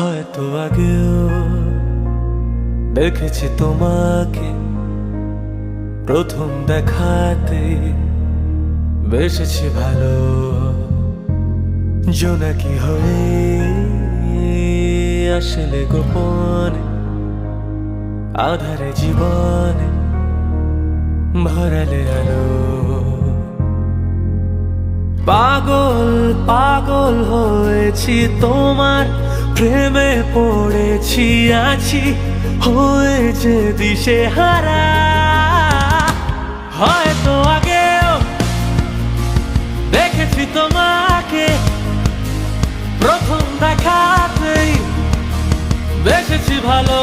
হয়তো আগেও দেখেছি তোমাকে, প্রথম দেখাতে বেসেছি ভালো। জোনাকি হয়ে আসলে গোপনে আধারে জীবনে ভরালে আলো। পাগল পাগল হয়েছি তোমার প্রেমে পড়েছি, আছি হয়েছে দিশে হারা। হয়তো আগেও দেখেছি তোমাকে, প্রথম দেখাতেই বেসেছি ভালো।